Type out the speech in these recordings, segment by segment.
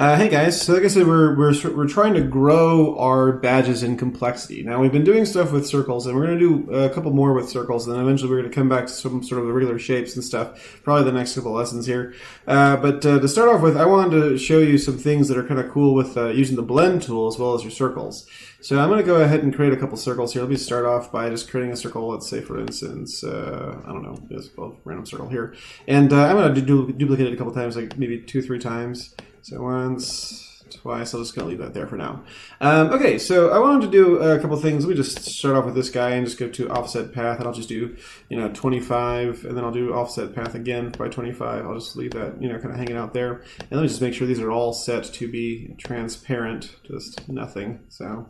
Hey guys, so like I said, we're trying to grow our badges in complexity. Now we've been doing stuff with circles, and we're going to do a couple more with circles, and then eventually we're going to come back to some sort of regular shapes and stuff. Probably the next couple lessons here. But to start off with, I wanted to show you some things that are kind of cool with using the blend tool as well as your circles. So I'm going to go ahead and create a couple circles here. Let me start off by just creating a circle. Let's say, for instance, I don't know, just a random circle here, and I'm going to duplicate it a couple times, like maybe 2-3 times. So once, twice, I'm just going to leave that there for now. Okay, so I wanted to do a couple things. Let me just start off with this guy and just go to offset path, and I'll just do, 25, and then I'll do offset path again by 25. I'll just leave that, kind of hanging out there. And let me just make sure these are all set to be transparent, just nothing. So,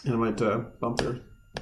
and I might bump their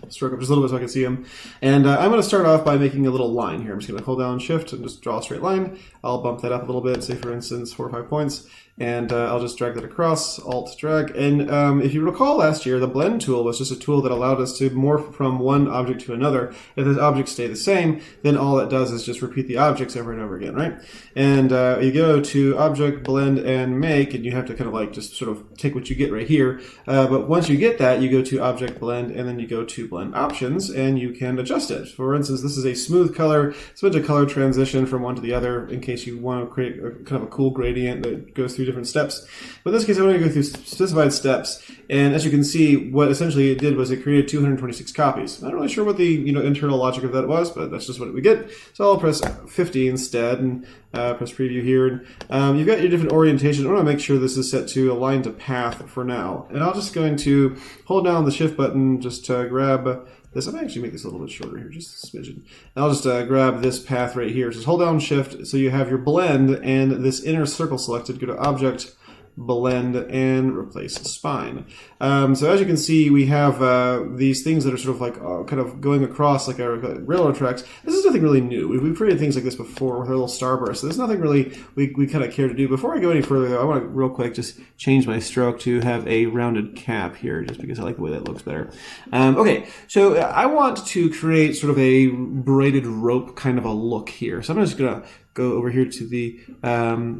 stroke up just a little bit so I can see them. And I'm going to start off by making a little line here. I'm just going to hold down shift and just draw a straight line. I'll bump that up a little bit, say for instance 4 or 5 points, and I'll just drag that across, alt drag. And if you recall last year, the blend tool was just a tool that allowed us to morph from one object to another. If the objects stay the same, then all it does is just repeat the objects over and over again, right? And you go to object, blend, and make, and you have to kind of like just sort of take what you get right here. But once you get that, you go to object, blend, and then you go to blend options, and you can adjust it. For instance, this is a smooth color. It's meant to color transition from one to the other in case you want to create kind of a cool gradient that goes through different steps. But in this case, I'm going to go through specified steps, and as you can see, what essentially it did was it created 226 copies. I'm not really sure what the internal logic of that was, but that's just what we get. So I'll press 50 instead, and press preview here. And you've got your different orientation. I want to make sure this is set to align to path for now, and I'll just going to hold down the shift button just to grab this. I'm going to actually make this a little bit shorter here, just a smidgen. And I'll just grab this path right here. Just hold down shift so you have your blend and this inner circle selected. Go to object, blend, and replace spine. So as you can see, we have these things that are sort of like kind of going across like our railroad tracks. This is nothing really new. We've created things like this before with our little starburst. So there's nothing really we kind of care to do. Before I go any further, though, I want to real quick just change my stroke to have a rounded cap here, just because I like the way that looks better. Okay, so I want to create sort of a braided rope kind of a look here. So I'm just going to go over here to the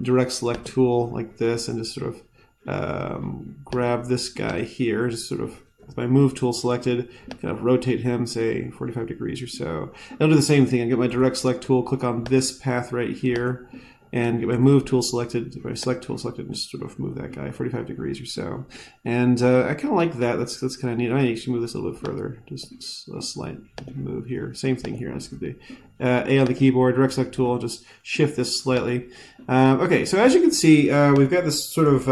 direct select tool like this and just sort of grab this guy here, just sort of with my move tool selected, kind of rotate him, say 45 degrees or so. I'll do the same thing. I get my direct select tool, click on this path right here, and get my move tool selected, my select tool selected, and just sort of move that guy 45 degrees or so. And I kind of like that. That's kind of neat. I might actually move this a little bit further. Just a slight move here. Same thing here. That's going to be A on the keyboard, direct select tool, just shift this slightly. Okay, so as you can see, we've got this sort of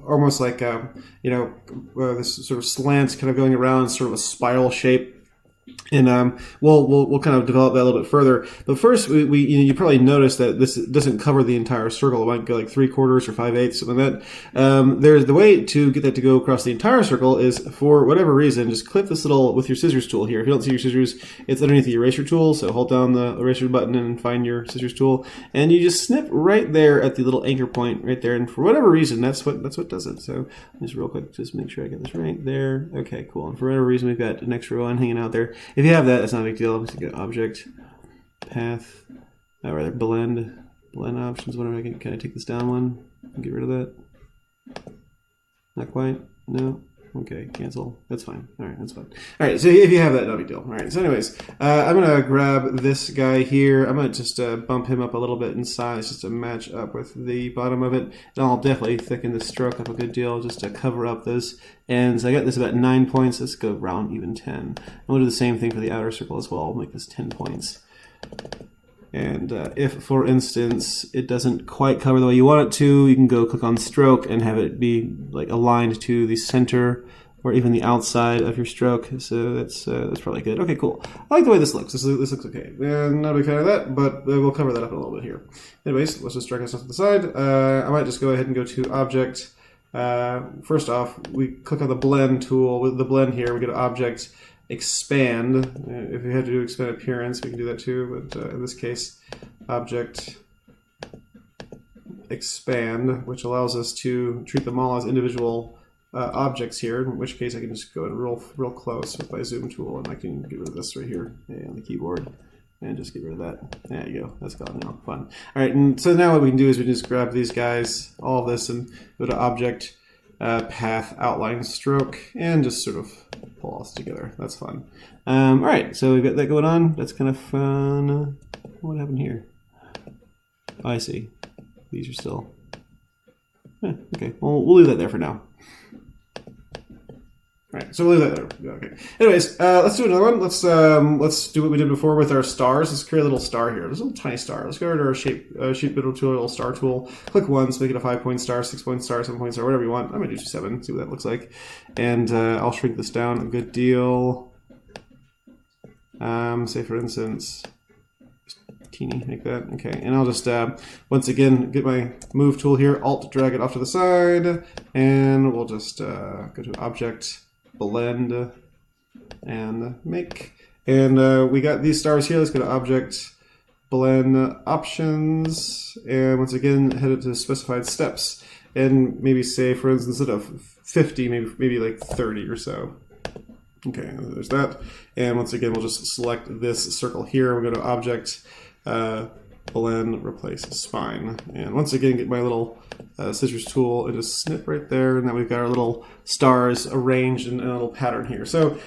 almost like this sort of slant kind of going around, sort of a spiral shape. And we'll kind of develop that a little bit further. But first, you probably noticed that this doesn't cover the entire circle. It might go like 3/4 or 5/8, something like that. There's the way to get that to go across the entire circle is, for whatever reason, just clip this little with your scissors tool here. If you don't see your scissors, it's underneath the eraser tool. So hold down the eraser button and find your scissors tool, and you just snip right there at the little anchor point right there. And for whatever reason, that's what does it. So just real quick, just make sure I get this right there. Okay, cool. And for whatever reason, we've got an extra one hanging out there. If you have that, that's not a big deal. I'm just going to object, path, rather blend options. Whenever I can kind of take this down one and get rid of that. Not quite. No. Okay, cancel. That's fine. All right, that's fine. All right, so if you have that, not a big deal. All right, so anyways, I'm going to grab this guy here. I'm going to just bump him up a little bit in size just to match up with the bottom of it. And I'll definitely thicken the stroke up a good deal just to cover up those ends. I got this about 9 points. Let's go round even 10. We'll do the same thing for the outer circle as well. I'll make this 10 points. And if, for instance, it doesn't quite cover the way you want it to, you can go click on stroke and have it be like aligned to the center or even the outside of your stroke. So that's probably good. Okay, cool. I like the way this looks. This looks okay. Not a big fan of that, but we'll cover that up a little bit here. Anyways, let's just drag this off to the side. I might just go ahead and go to Object. First off, we click on the Blend tool. With the Blend here, we go to Object, Expand. If we had to do Expand Appearance, we can do that too, but in this case, Object, Expand, which allows us to treat them all as individual objects here, in which case I can just go in real close with my zoom tool, and I can get rid of this right here on the keyboard. And just get rid of that. There you go. That's gone now. Fun. All right, and so now what we can do is we just grab these guys, all of this, and go to Object, Path, Outline, Stroke, and just sort of pull all this together. That's fun. All right, so we've got that going on. That's kind of fun. What happened here? Oh, I see. These are still... okay, well, we'll leave that there for now. All right, so we'll leave that there. Okay. Anyways, let's do another one. Let's do what we did before with our stars. Let's create a little star here. There's a little tiny star. Let's go to our shape builder tool, a little star tool. Click once, make it a 5-point star, 6-point star, 7-point star, whatever you want. I'm gonna do 7. See what that looks like. And I'll shrink this down a good deal. Say for instance, teeny, like that. Okay, and I'll just once again get my move tool here, Alt drag it off to the side, and we'll just go to Object, Blend, and Make. And we got these stars here. Let's go to Object, Blend, Options, and once again head it to specified steps, and maybe say for instance instead of 50, maybe like 30 or so. Okay, there's that. And once again, we'll just select this circle here. We'll go to Object, Blend, Replace Spine. And once again, get my little scissors tool and just snip right there. And then we've got our little stars arranged in a little pattern here. So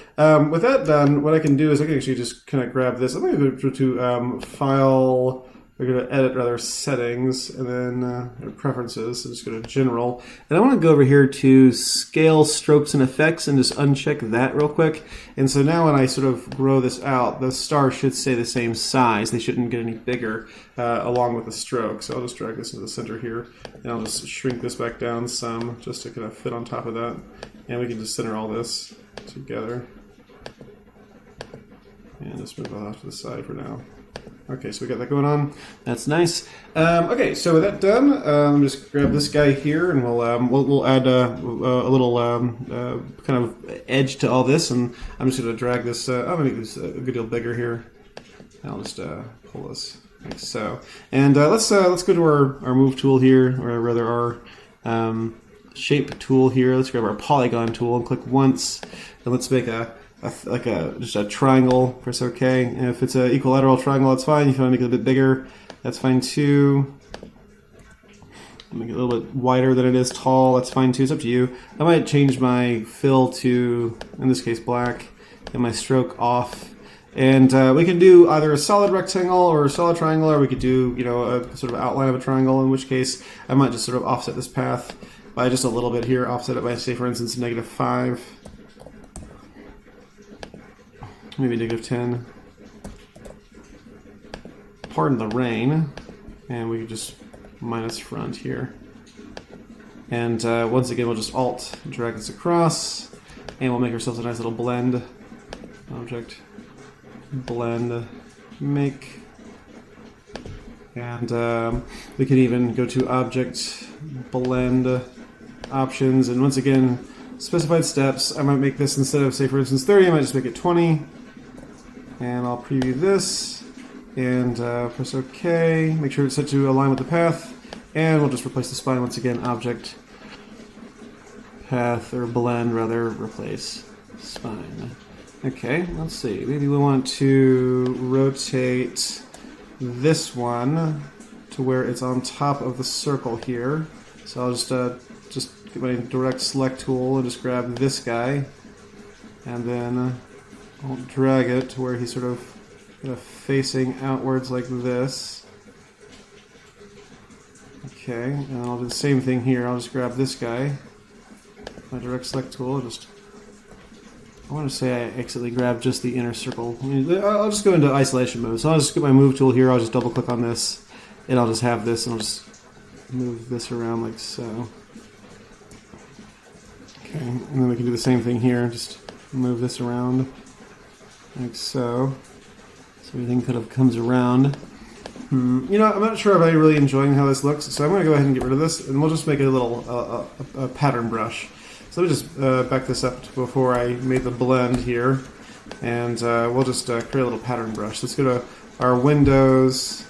with that done, what I can do is I can actually just kind of grab this. I'm going to go to File... We're going to edit rather settings and then preferences. So just go to general. And I want to go over here to scale strokes and effects and just uncheck that real quick. And so now when I sort of grow this out, the stars should stay the same size. They shouldn't get any bigger along with the stroke. So I'll just drag this into the center here and I'll just shrink this back down some just to kind of fit on top of that. And we can just center all this together. And just move that off to the side for now. Okay, so we got that going on. That's nice. Okay, so with that done, just grab this guy here, and we'll add a little kind of edge to all this. And I'm just going to drag this. I'm going to make this a good deal bigger here. And I'll just pull this like so. And let's go to our move tool here, or rather our shape tool here. Let's grab our polygon tool and click once, and let's make just a triangle. Press OK. And if it's an equilateral triangle, that's fine. If you want to make it a bit bigger, that's fine too. Make it a little bit wider than it is tall. That's fine too. It's up to you. I might change my fill to, in this case, black, and my stroke off. And we can do either a solid rectangle or a solid triangle, or we could do, you know, a sort of outline of a triangle. In which case, I might just sort of offset this path by just a little bit here. Offset it by, say, for instance, -5. Maybe -10. Pardon the rain. And we can just minus front here. And once again, we'll just Alt, drag this across. And we'll make ourselves a nice little blend. Object, Blend, Make. And we can even go to Object, Blend, Options. And once again, specified steps. I might make this instead of, say, for instance, 30, I might just make it 20. And I'll preview this and press OK. Make sure it's set to align with the path. And we'll just replace the spine once again. Object, Path, or Blend, rather, Replace Spine. Okay, let's see. Maybe we want to rotate this one to where it's on top of the circle here. So I'll just get my direct select tool and just grab this guy, and then I'll drag it to where he's sort of facing outwards like this. Okay, and I'll do the same thing here. I'll just grab this guy, my direct select tool, I want to say I accidentally grabbed just the inner circle. I'll just go into isolation mode. So I'll just get my move tool here. I'll just double click on this, and I'll just have this, and I'll just move this around like so. Okay, and then we can do the same thing here. Just move this around like so. So everything kind of comes around. You know, I'm not sure if I'm really enjoying how this looks, so I'm going to go ahead and get rid of this, and we'll just make it a little a pattern brush. So let me just back this up to before I made the blend here, and we'll just create a little pattern brush. Let's go to our Windows,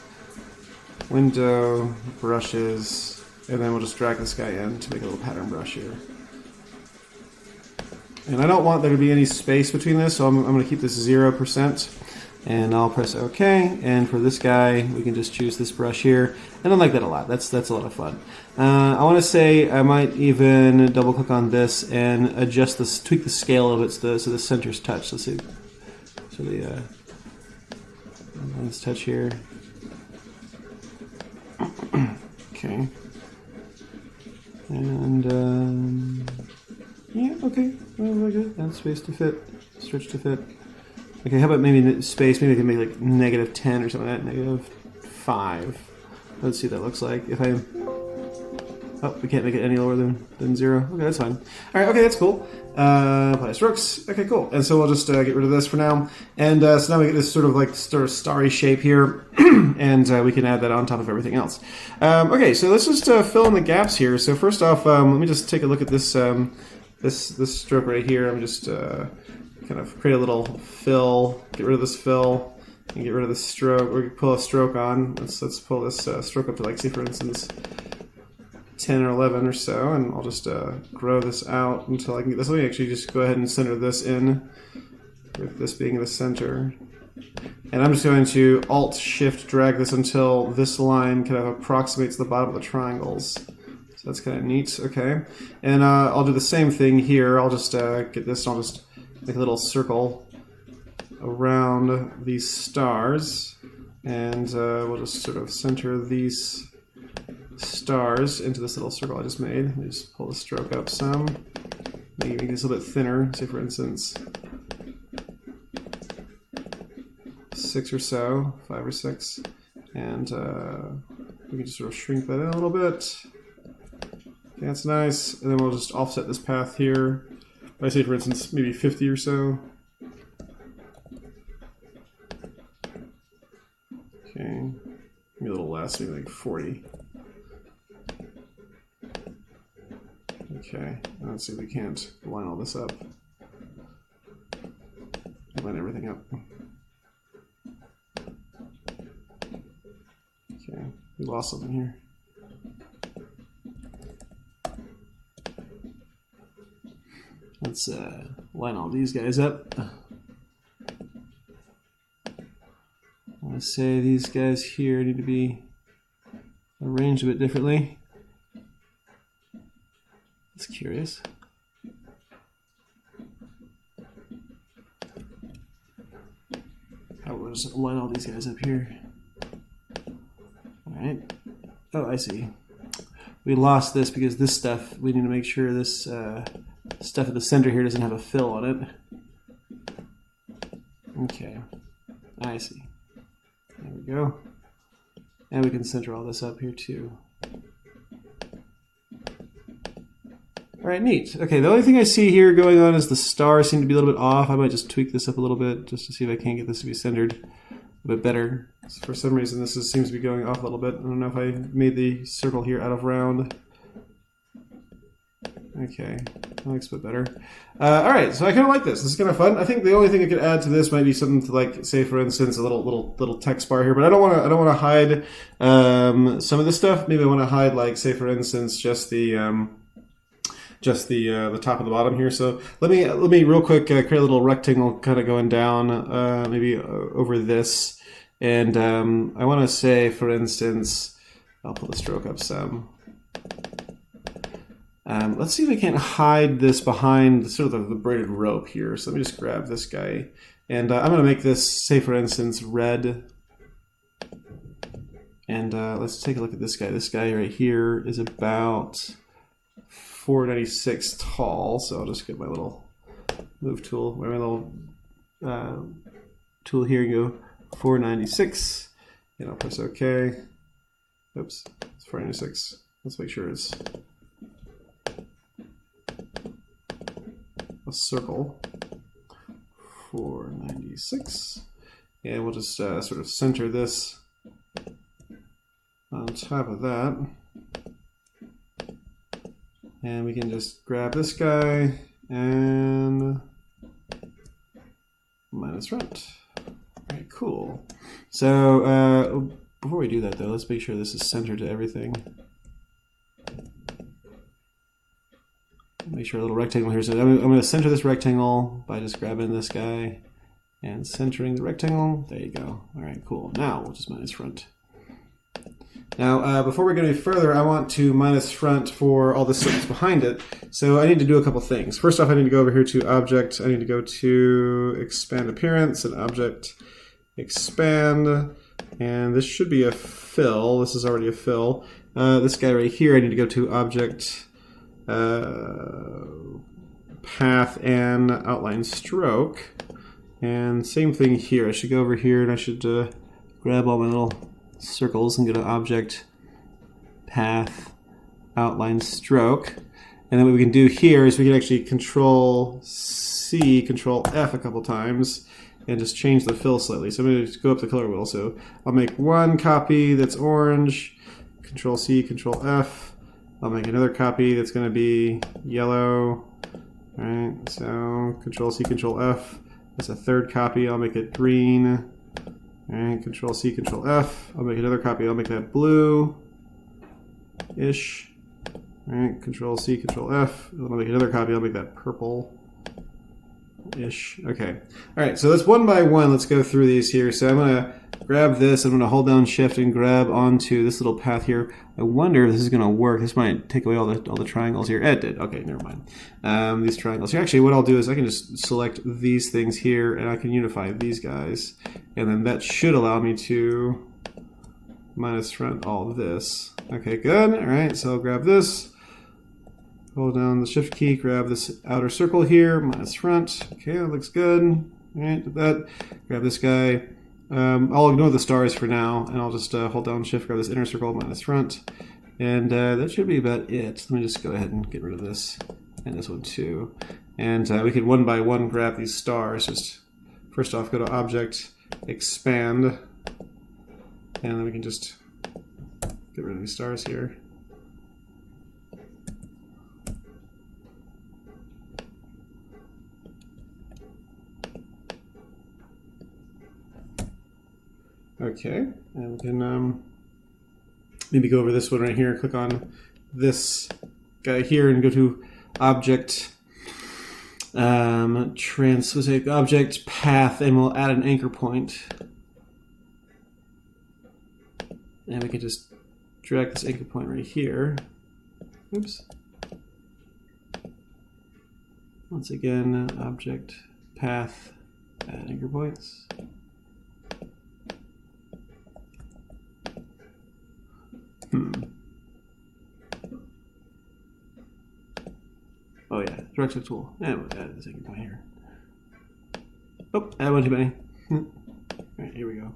Window, Brushes, and then we'll just drag this guy in to make a little pattern brush here. And I don't want there to be any space between this, so I'm going to keep this 0%. And I'll press OK. And for this guy, we can just choose this brush here. And I like that a lot. That's a lot of fun. I want to say I might even double click on this and adjust this, tweak the scale of it so the center's touch. Let's see. So let's touch here. Okay. And yeah, okay. Well, very good. Add space to fit, stretch to fit. Okay, how about maybe space? Maybe I can make like -10 or something like that. -5. Let's see what that looks like. If I... Oh, we can't make it any lower than 0. Okay, that's fine. Alright, okay, that's cool. Apply strokes. Okay, cool. And so we'll just get rid of this for now. And so now we get this sort of starry shape here. And we can add that on top of everything else. Okay, so let's just fill in the gaps here. So first off, let me just take a look at this this stroke right here. I'm just kind of create a little fill, get rid of this fill, and get rid of this stroke. Or pull a stroke on. Let's pull this stroke up to, like, say for instance 10 or 11 or so, and I'll just grow this out until I can get this. Let me actually just go ahead and center this in, with this being the center. And I'm just going to Alt-Shift drag this until this line kind of approximates the bottom of the triangles. So that's kind of neat, okay. And I'll do the same thing here. I'll just get this, and I'll just make a little circle around these stars. And we'll just sort of center these stars into this little circle I just made. Let me just pull the stroke up some. Make this a little bit thinner, say for instance 6 or so, 5 or 6. And we can just sort of shrink that in a little bit. Okay, that's nice. And then we'll just offset this path here by, say for instance, maybe 50 or so. Okay, maybe a little less, maybe like 40. Okay, let's see if we can't line all this up. Line everything up. Okay, we lost something here. Let's line all these guys up. I want to say these guys here need to be arranged a bit differently. That's curious. How we'll just line all these guys up here. Alright. Oh, I see. We lost this because this stuff, we need to make sure this stuff at the center here doesn't have a fill on it. Okay. I see. There we go. And we can center all this up here too. Alright, neat. Okay, the only thing I see here going on is the stars seem to be a little bit off. I might just tweak this up a little bit just to see if I can't get this to be centered a bit better. So for some reason this seems to be going off a little bit. I don't know if I made the circle here out of round. Okay, that looks a bit better. Alright, so I kind of like this. This is kind of fun. I think the only thing I could add to this might be something to, like, say for instance a little text bar here, but I don't want to hide some of this stuff. Maybe I want to hide, like, say for instance just the top and the bottom here. So let me real quick create a little rectangle kind of going down, maybe over this, and I want to say, for instance, I'll pull the stroke up some. Let's see if I can't hide this behind sort of the braided rope here. So let me just grab this guy, and I'm going to make this, say for instance, red. And let's take a look at this guy. This guy right here is about 496 tall, so I'll just get my little move tool, my little tool here, and go 496, and I'll press OK. Oops, it's 496. Let's make sure it's a circle. 496, and we'll just sort of center this on top of that. And we can just grab this guy and minus front. All right, cool. So before we do that though, let's make sure this is centered to everything. Make sure a little rectangle here. So I'm going to center this rectangle by just grabbing this guy and centering the rectangle. There you go. All right, cool. Now we'll just minus front. Now, before we go any further, I want to minus front for all the circles behind it. So I need to do a couple things. First off, I need to go over here to Object. I need to go to Expand Appearance and Object Expand. And this should be a fill. This is already a fill. This guy right here, I need to go to Object Path and Outline Stroke. And same thing here. I should go over here and I should grab all my little circles and go to Object, Path, Outline, Stroke. And then what we can do here is we can actually Control-C, Control-F a couple times and just change the fill slightly. So I'm going to go up the color wheel. So I'll make one copy that's orange, Control-C, Control-F. I'll make another copy that's going to be yellow. All right, so Control-C, Control-F. That's a third copy. I'll make it green. All right, Control-C, Control-F. I'll make another copy. I'll make that blue-ish. All right, Control-C, Control-F. I'll make another copy. I'll make that purple-ish. Okay. All right, so let's one by one. Let's go through these here. So I'm going to grab this. I'm going to hold down Shift and grab onto this little path here. I wonder if this is going to work. This might take away all the triangles here. It did. Okay, never mind. These triangles here. Actually, what I'll do is I can just select these things here, and I can unify these guys. And then that should allow me to minus front all of this. Okay, good. All right, so I'll grab this. Hold down the Shift key, grab this outer circle here, minus front. Okay, that looks good. All right, did that. Grab this guy. I'll ignore the stars for now, and I'll just hold down Shift, grab this inner circle, minus front. And that should be about it. Let me just go ahead and get rid of this, and this one too. And we can one by one grab these stars. Just first off, go to Object, Expand, and then we can just get rid of these stars here. Okay, and we can maybe go over this one right here. Click on this guy here and go to Object, Object Path, and we'll add an anchor point. And we can just drag this anchor point right here. Oops. Once again, Object Path, add anchor points. Oh yeah, direction tool. And we'll add this anchor point here. Oh, add one too many. Alright, here we go.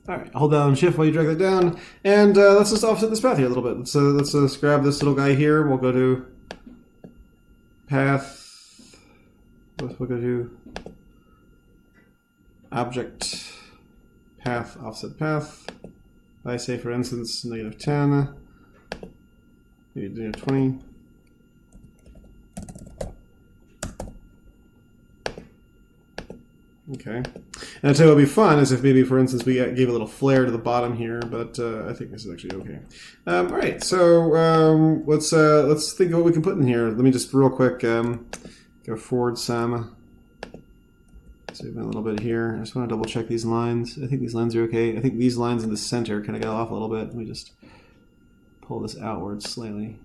Alright, hold down Shift while you drag that down. And let's just offset this path here a little bit. Let's just grab this little guy here. We'll go to Path. We'll go to Object, Path, Offset Path. I say, for instance, -10, maybe 20. Okay. And I'll tell you what would be fun is if maybe, for instance, we gave a little flare to the bottom here, but I think this is actually okay. All right, so let's think of what we can put in here. Let me just real quick go forward some. Zoom in a little bit here. I just want to double check these lines. I think these lines are okay. I think these lines in the center kind of got off a little bit. Let me just pull this outward slightly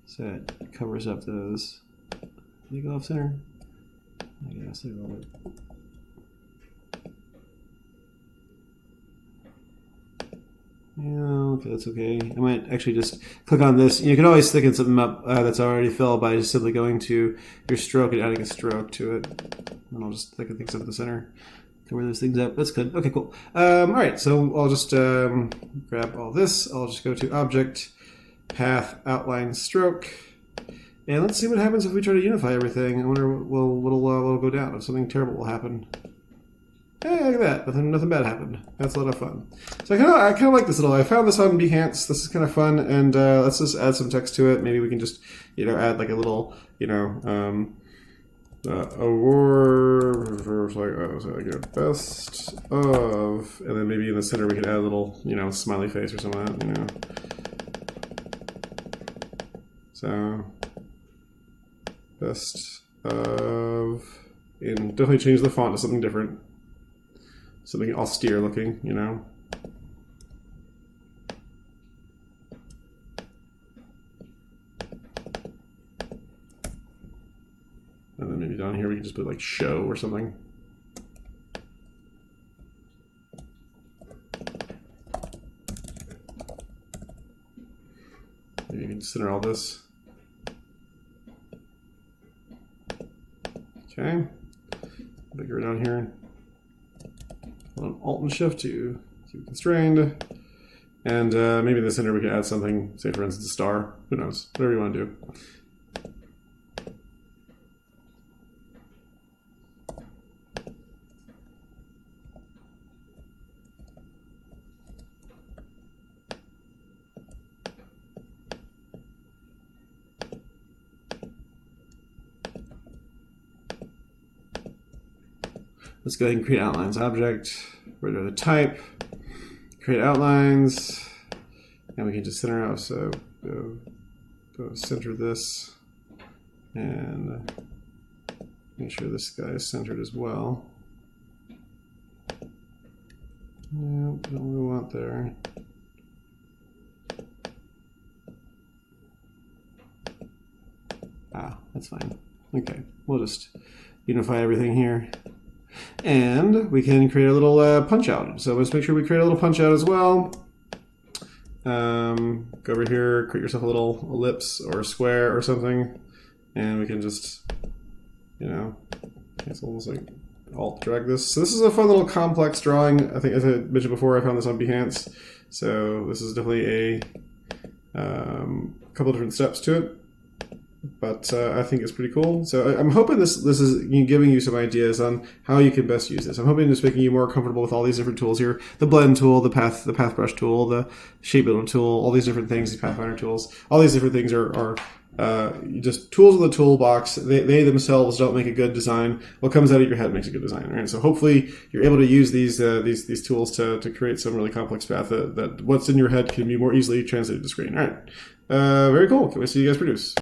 so it covers up those. Did they go off center? I guess a little bit. Yeah, okay, that's okay. I might actually just click on this. You can always thicken something up that's already filled by just simply going to your stroke and adding a stroke to it. And I'll just thicken things up in the center. Cover those things up. That's good. Okay, cool. All right, so I'll just grab all this. I'll just go to Object, Path, Outline, Stroke. And let's see what happens if we try to unify everything. I wonder what'll go down, if something terrible will happen. Hey, look at that. Nothing bad happened. That's a lot of fun. So I kind of like this little. I found this on Behance. This is kind of fun. And let's just add some text to it. Maybe we can just, add like a little, award for like best of, and then maybe in the center we could add a little, smiley face or something like that, So, best of and definitely change the font to something different. Something austere looking, you know. And then maybe down here we can just put like show or something. Maybe you can center all this. Okay. Bigger down here. Alt and Shift to keep it constrained. And maybe in the center we can add something, say for instance a star. Who knows? Whatever you want to do. Let's go ahead and create outlines object. Rid of the type. Create outlines. And we can just center out. So go center this. And make sure this guy is centered as well. Yep, what we want there. Ah, that's fine. Okay, we'll just unify everything here. And we can create a little punch out. So let's make sure we create a little punch out as well. Go over here, create yourself a little ellipse or a square or something. And we can just, you know, it's almost like alt drag this. So this is a fun little complex drawing. I think, as I mentioned before, I found this on Behance. So this is definitely a couple different steps to it. But I think it's pretty cool. So I'm hoping this is giving you some ideas on how you can best use this. I'm hoping it's making you more comfortable with all these different tools here. The blend tool, the path brush tool, the shape builder tool, all these different things, the Pathfinder tools. All these different things are just tools in the toolbox. They themselves don't make a good design. What comes out of your head makes a good design, right? So hopefully you're able to use these tools to create some really complex path that what's in your head can be more easily translated to screen. All right, very cool. Can't wait to see you guys produce.